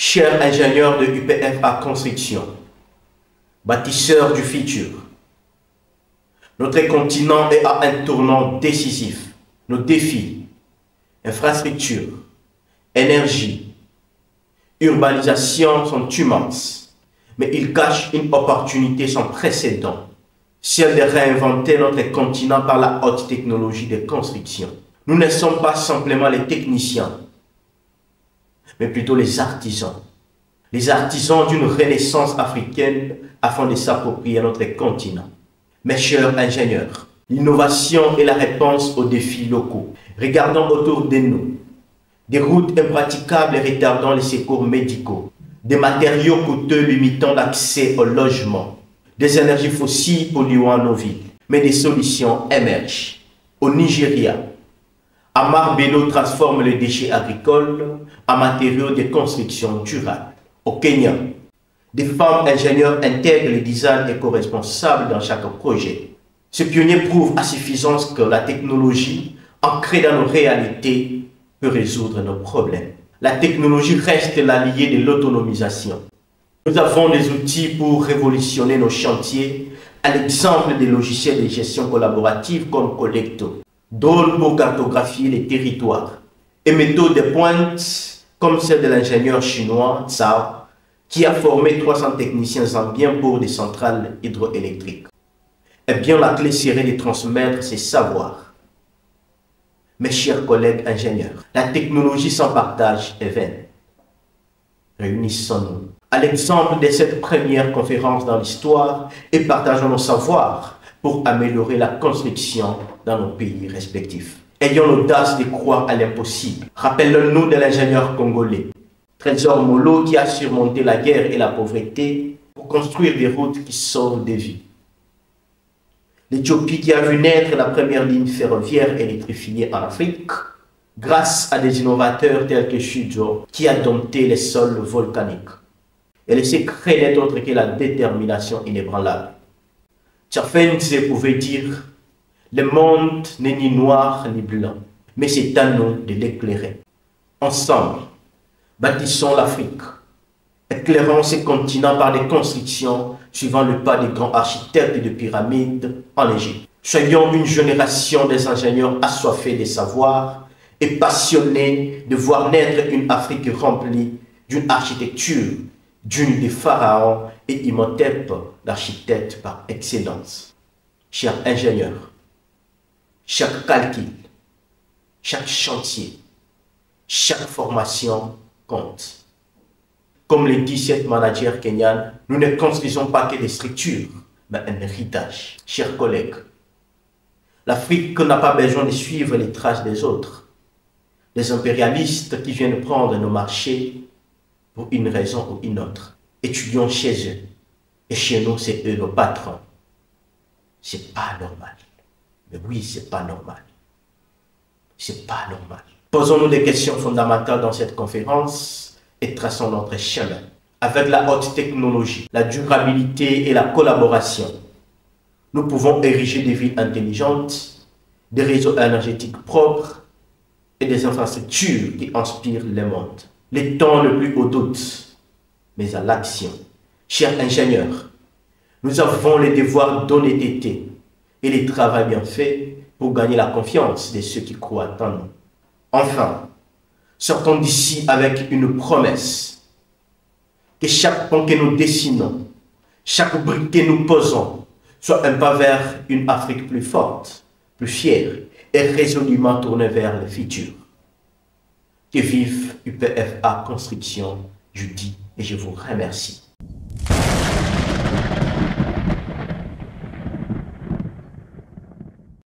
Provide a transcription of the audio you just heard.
Chers ingénieurs de UPFA Construction, bâtisseurs du futur, notre continent est à un tournant décisif. Nos défis, infrastructures, énergie, urbanisation sont immenses, mais ils cachent une opportunité sans précédent, celle de réinventer notre continent par la haute technologie de construction. Nous ne sommes pas simplement les techniciens, mais plutôt les artisans d'une renaissance africaine afin de s'approprier notre continent. Mes chers ingénieurs, l'innovation est la réponse aux défis locaux. Regardons autour de nous. Des routes impraticables retardant les secours médicaux, des matériaux coûteux limitant l'accès au logement, des énergies fossiles polluant nos villes. Mais des solutions émergent. Au Nigeria, Amar Bello transforme les déchets agricoles en matériaux de construction durables. Au Kenya, des femmes ingénieurs intègrent le design éco-responsable dans chaque projet. Ce pionnier prouve à suffisance que la technologie, ancrée dans nos réalités, peut résoudre nos problèmes. La technologie reste l'allié de l'autonomisation. Nous avons des outils pour révolutionner nos chantiers, à l'exemple des logiciels de gestion collaborative comme Collecto, drones pour cartographier les territoires, et méthodes de pointe comme celle de l'ingénieur chinois Zhao, qui a formé 300 techniciens zambiens pour des centrales hydroélectriques. Eh bien, la clé serait de transmettre ces savoirs. Mes chers collègues ingénieurs, la technologie sans partage est vaine. Réunissons-nous à l'exemple de cette première conférence dans l'histoire et partageons nos savoirs pour améliorer la construction dans nos pays respectifs. Ayons l'audace de croire à l'impossible. Rappelons-nous de l'ingénieur congolais, Trésor Molo, qui a surmonté la guerre et la pauvreté pour construire des routes qui sauvent des vies. L'Éthiopie qui a vu naître la première ligne ferroviaire électrifiée en Afrique, grâce à des innovateurs tels que Shujo, qui a dompté les sols volcaniques. Et le secret n'est autre que la détermination inébranlable. Tchafenze pouvait dire: le monde n'est ni noir ni blanc, mais c'est à nous de l'éclairer. Ensemble, bâtissons l'Afrique, éclairons ce continent par des constructions suivant le pas des grands architectes de pyramides en Égypte. Soyons une génération des ingénieurs assoiffés de savoir et passionnés de voir naître une Afrique remplie d'une architecture digne des pharaons et Imhotep, l'architecte par excellence. Chers ingénieurs, chaque calcul, chaque chantier, chaque formation compte. Comme le dit cette manager kenyane, nous ne construisons pas que des structures, mais un héritage. Chers collègues, l'Afrique n'a pas besoin de suivre les traces des autres. Les impérialistes qui viennent prendre nos marchés pour une raison ou une autre. Étudions chez eux. Et chez nous, c'est eux nos patrons. C'est pas normal. Mais oui, c'est pas normal. C'est pas normal. Posons-nous des questions fondamentales dans cette conférence et traçons notre chemin. Avec la haute technologie, la durabilité et la collaboration, nous pouvons ériger des villes intelligentes, des réseaux énergétiques propres et des infrastructures qui inspirent le monde. Le temps n'est plus au doute, mais à l'action. Chers ingénieurs, nous avons le devoir d'honnêteté et le travail bien fait pour gagner la confiance de ceux qui croient en nous. Enfin, sortons d'ici avec une promesse. Que chaque pont que nous dessinons, chaque brique que nous posons, soit un pas vers une Afrique plus forte, plus fière et résolument tournée vers le futur. Que vive UPFA Construction, je dis et je vous remercie.